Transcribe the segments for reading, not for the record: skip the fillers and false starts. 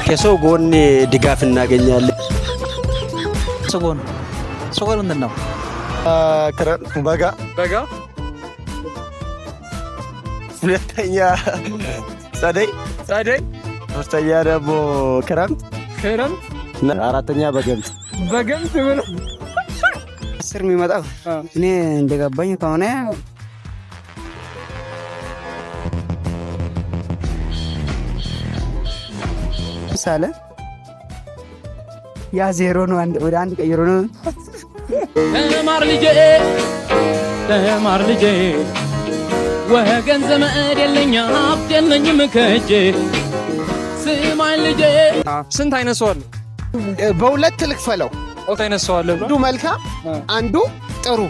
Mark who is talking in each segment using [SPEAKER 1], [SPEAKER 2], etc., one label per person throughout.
[SPEAKER 1] ከሰው ጎን ድጋፍ እናገኛለን።
[SPEAKER 2] ሰው ምንድን ነው?
[SPEAKER 3] በጋ ሁለተኛ ጸደይ ሶስተኛ ደግሞ ክረምት
[SPEAKER 1] አራተኛ በገምት
[SPEAKER 3] ብሎ
[SPEAKER 4] ስር የሚመጣው እኔ እንደገባኝ ከሆነ ሳለ ያ ዜሮ ነው ወደ አንድ ቀይሮ ነው።
[SPEAKER 5] ተማር ልጄ ወገን ዘመድ የለኝ ሀብት የለኝም ከእጄ ስማኝ ልጄ።
[SPEAKER 3] ስንት አይነት ሰው አለ?
[SPEAKER 4] በሁለት ልክፈለው።
[SPEAKER 3] ኦት አይነት ሰው አለ?
[SPEAKER 4] አንዱ መልካም አንዱ ጥሩ።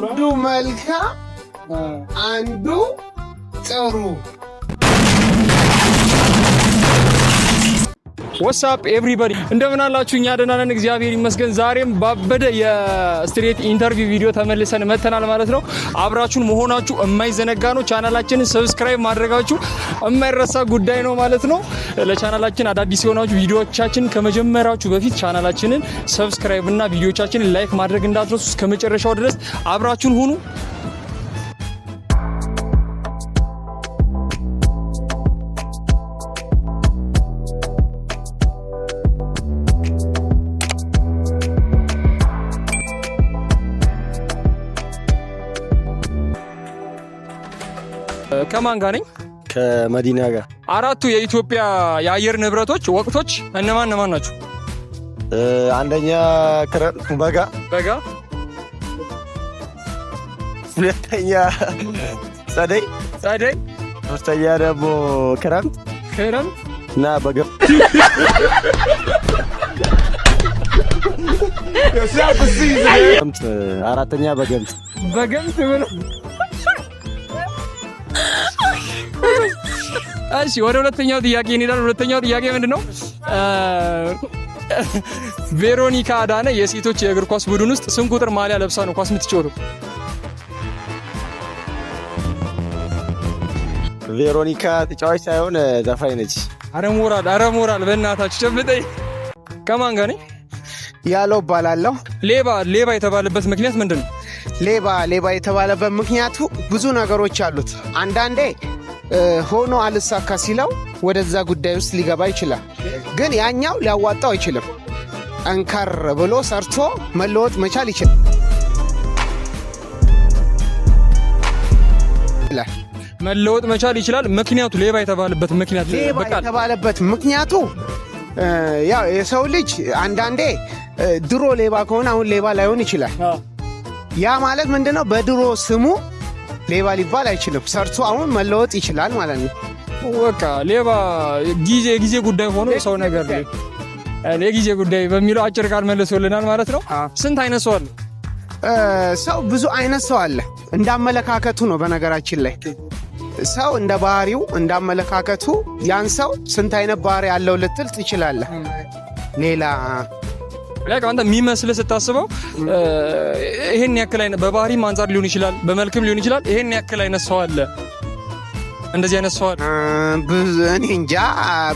[SPEAKER 4] አንዱ መልካም አንዱ ጥሩ።
[SPEAKER 3] ዋትስአፕ ኤቭሪባዲ እንደምን አላችሁ? እኛ ደህና ነን፣ እግዚአብሔር ይመስገን። ዛሬም ባበደ የስትሬት ኢንተርቪው ቪዲዮ ተመልሰን መተናል ማለት ነው። አብራችሁን መሆናችሁ የማይዘነጋ ነው። ቻናላችንን ሰብስክራይብ ማድረጋችሁ የማይረሳ ጉዳይ ነው ማለት ነው። ለቻናላችን አዳዲስ የሆናችሁ ቪዲዮዎቻችን ከመጀመራችሁ በፊት ቻናላችንን ሰብስክራይብ እና ቪዲዮዎቻችንን ላይክ ማድረግ እንዳትረሱ። እስከ መጨረሻው ድረስ አብራችሁን ሁኑ። ከማን ጋር ነኝ?
[SPEAKER 1] ከመዲና ጋር።
[SPEAKER 3] አራቱ የኢትዮጵያ የአየር ንብረቶች ወቅቶች እነማን ናቸው?
[SPEAKER 1] አንደኛ ክረምት በጋ ሁለተኛ ጸደይ ሶስተኛ ደግሞ ክረምት እና በጋ። አራተኛ በገምት
[SPEAKER 3] ብሎ እሺ ወደ ሁለተኛው ጥያቄ እንሄዳለን። ሁለተኛው ጥያቄ ምንድነው? ቬሮኒካ አዳነ የሴቶች የእግር ኳስ ቡድን ውስጥ ስንት ቁጥር ማሊያ ለብሳ ነው ኳስ የምትጫወተው?
[SPEAKER 1] ቬሮኒካ ተጫዋች ሳይሆን ዘፋኝ ነች።
[SPEAKER 3] አረ ሞራል በእናታችሁ ጨብጠኝ። ከማን ጋር ነኝ?
[SPEAKER 4] ያለው እባላለሁ።
[SPEAKER 3] ሌባ የተባለበት ምክንያት ምንድነው?
[SPEAKER 4] ሌባ የተባለበት ምክንያቱ ብዙ ነገሮች አሉት። አንዳንዴ ሆኖ አልሳካ ሲለው ወደዛ ጉዳይ ውስጥ ሊገባ ይችላል። ግን ያኛው ሊያዋጣው አይችልም። ጠንከር ብሎ ሰርቶ መለወጥ መቻል ይችላል።
[SPEAKER 3] ምክንያቱ ሌባ የተባለበት
[SPEAKER 4] ምክንያቱ ያው የሰው ልጅ አንዳንዴ ድሮ ሌባ ከሆነ አሁን ሌባ ላይሆን ይችላል። ያ ማለት ምንድነው? በድሮ ስሙ ሌባ ሊባል አይችልም። ሰርቶ አሁን መለወጥ ይችላል ማለት ነው።
[SPEAKER 3] በቃ ሌባ ጊዜ ጉዳይ ሆኖ ሰው ነገር ነው። የጊዜ ጉዳይ በሚለው አጭር ቃል መልሶልናል ማለት ነው። ስንት አይነት ሰው አለ?
[SPEAKER 4] ሰው ብዙ አይነት ሰው አለ። እንዳመለካከቱ ነው። በነገራችን ላይ ሰው እንደ ባህሪው እንዳመለካከቱ ያን ሰው ስንት አይነት ባህሪ ያለው ልትል ትችላለህ። ሌላ
[SPEAKER 3] አንተ የሚመስልህ ስታስበው ይሄን ያክል አይነት በባህሪም አንፃር ሊሆን ይችላል፣ በመልክም ሊሆን ይችላል። ይሄን ያክል አይነት ሰው አለ፣ እንደዚህ አይነት ሰው አለ።
[SPEAKER 4] እኔ እንጃ።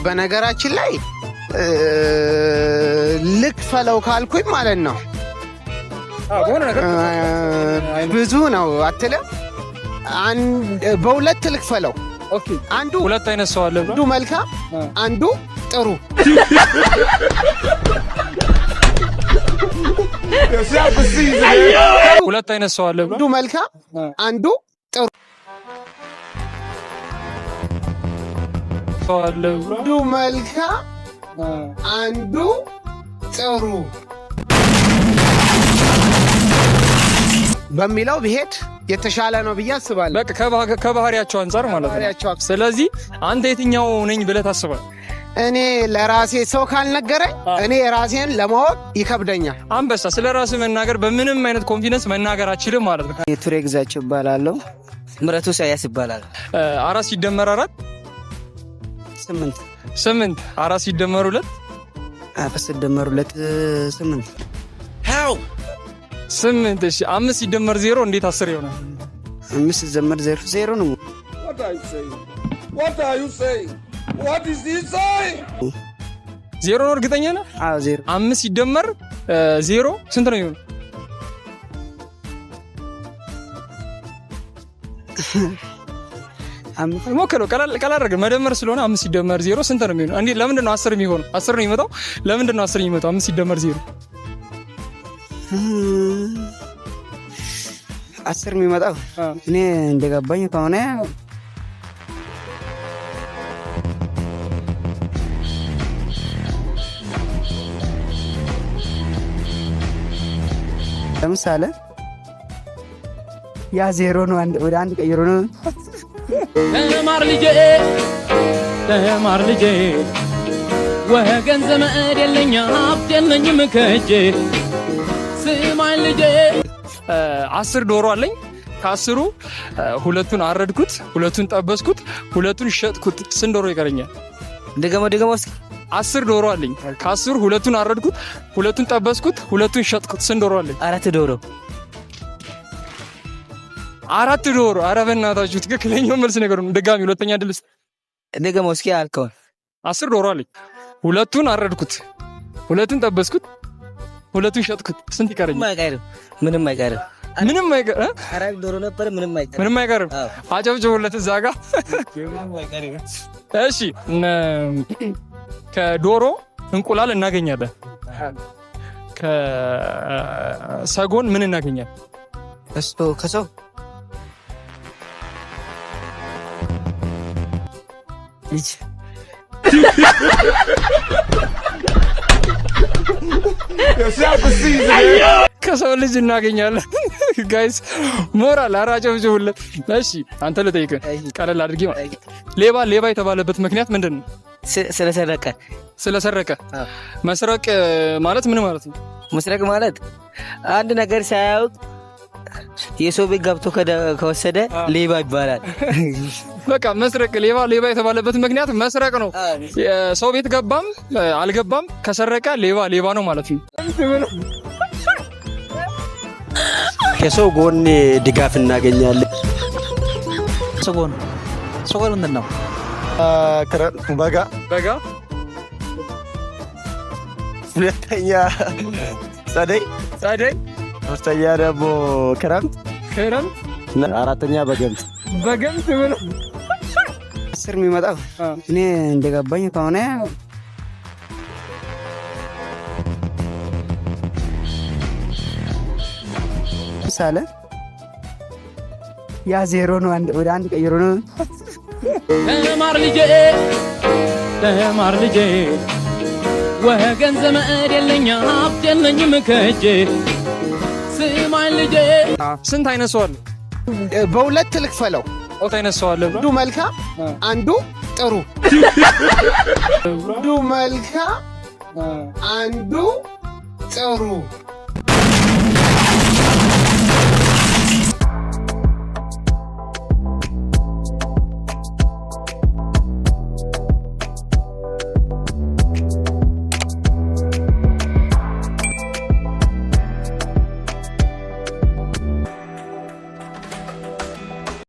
[SPEAKER 4] በነገራችን ላይ ልክፈለው ካልኩኝ ማለት ነው ብዙ ነው አትልም። በሁለት ልክፈለው። አንዱ
[SPEAKER 3] ሁለት አይነት ሰው አለ።
[SPEAKER 4] አንዱ መልካም አንዱ ጥሩ።
[SPEAKER 3] ሁለት አይነት ሰው አለ።
[SPEAKER 4] አንዱ መልካም አንዱ ጥሩ። አንዱ መልካም አንዱ ጥሩ በሚለው ብሄድ የተሻለ ነው ብዬ አስባለሁ።
[SPEAKER 3] በቃ ከባህሪያቸው አንፃር ማለት ነው። ስለዚህ አንተ የትኛው ነኝ ብለህ ታስባለህ?
[SPEAKER 4] እኔ ለራሴ ሰው ካልነገረኝ እኔ ራሴን ለማወቅ ይከብደኛል።
[SPEAKER 3] አንበሳ ስለ ራስህ መናገር በምንም አይነት ኮንፊደንስ መናገር አችልም ማለት ነው።
[SPEAKER 6] ቱሬ ግዛቸው ይባላለሁ። ምረቱ ሳያስ ይባላል።
[SPEAKER 3] 4 ሲደመር 4 8 4 ሲደመር 2
[SPEAKER 6] 4 ሲደመር 2 8
[SPEAKER 3] 8 እሺ 5 ሲደመር 0 እንዴት 10 ይሆናል?
[SPEAKER 6] 5 ሲደመር 0 0 ነው።
[SPEAKER 3] ዜሮ ነው እርግጠኛ ነህ?
[SPEAKER 6] አዎ ዜሮ።
[SPEAKER 3] 5 ሲደመር 0 ስንት ነው የሚሆነው? ሞክረው። ቀላል አድርገህ መደመር ስለሆነ 5 ሲደመር 0 ስንት ነው የሚሆነው? እንዴ ለምንድን ነው 10 የሚሆነው? 10 ነው የሚመጣው። ለምንድን ነው 10 የሚመጣው? 5 ሲደመር 0
[SPEAKER 6] 10 የሚመጣው እኔ እንደገባኝ ከሆነ ለምሳሌ ያ 0 ነው ወደ 1 ቀይሮ ነው።
[SPEAKER 5] ተማር ልጄ ወገን ዘመድ የለኝ ሀብት የለኝም ከእጄ ስማኝ ልጄ
[SPEAKER 3] 10 ዶሮ አለኝ። ከ10ሩ 2ቱን አረድኩት፣ 2ቱን ጠበስኩት፣ 2ቱን ሸጥኩት። ስንት ዶሮ ይቀረኛል?
[SPEAKER 6] ደገሞ እስኪ
[SPEAKER 3] 10 ዶሮ አለኝ። ከ10ሩ 2ቱን አረድኩት፣ 2ቱን ጠበስኩት፣ 2ቱን ሸጥኩት። ስንት ዶሮ አለኝ?
[SPEAKER 6] 4 ዶሮ።
[SPEAKER 3] 4 ዶሮ። ኧረ በእናታችሁ ትክክለኛው መልስ ነገር ነው። ድጋሚ ሁለተኛ ድል
[SPEAKER 6] ደገሞ እስኪ አልከው።
[SPEAKER 3] 10 ዶሮ አለኝ። 2ቱን አረድኩት፣ 2ቱን ጠበስኩት፣ 2ቱን ሸጥኩት። ስንት ይቀረኛል?
[SPEAKER 6] ምንም አይቀርም። አራት ዶሮ ነበር።
[SPEAKER 3] ምንም አይቀርም። አጨብጭቡለት እዛ ጋር። እሺ ከዶሮ እንቁላል እናገኛለን። ከሰጎን ምን እናገኛለን?
[SPEAKER 6] ከሰው ልጅ
[SPEAKER 3] ከሰው ልጅ እናገኛለን። ጋይስ ሞራል አራጨብጭቡለት። እሺ አንተ ልጠይቅህ ቀለል አድርጌ። ሌባ የተባለበት ምክንያት ምንድን ነው? ስለሰረቀ። መስረቅ ማለት ምን ማለት ነው?
[SPEAKER 6] መስረቅ ማለት አንድ ነገር ሳያውቅ የሰው ቤት ገብቶ ከወሰደ ሌባ ይባላል።
[SPEAKER 3] በቃ መስረቅ። ሌባ የተባለበት ምክንያት መስረቅ ነው። ሰው ቤት ገባም አልገባም ከሰረቀ ሌባ ነው ማለት ነው።
[SPEAKER 1] ከሰው ጎን ድጋፍ እናገኛለን።
[SPEAKER 6] ሰጎን ምንድን ነው?
[SPEAKER 1] በጋ። ሁለተኛ ጸደይ። ሶስተኛ ደግሞ ክረምት። አራተኛ በገምት
[SPEAKER 3] ብሎ
[SPEAKER 6] 10 የሚመጣው እኔ እንደገባኝ ከሆነ ምሳሌ ያ 0 ነው ወደ 1 ቀይሮ ነው።
[SPEAKER 5] ተማር ልጄ ወገን ዘመድ የለኝ ሀብት የለኝም ከእጄ ስማኝ ልጄ።
[SPEAKER 3] ስንት አይነት ሰው አለ?
[SPEAKER 4] በሁለት ልክፈለው።
[SPEAKER 3] ኦት አይነት ሰው አለ።
[SPEAKER 4] አንዱ መልካም፣ አንዱ ጥሩ። አንዱ መልካም፣ አንዱ ጥሩ።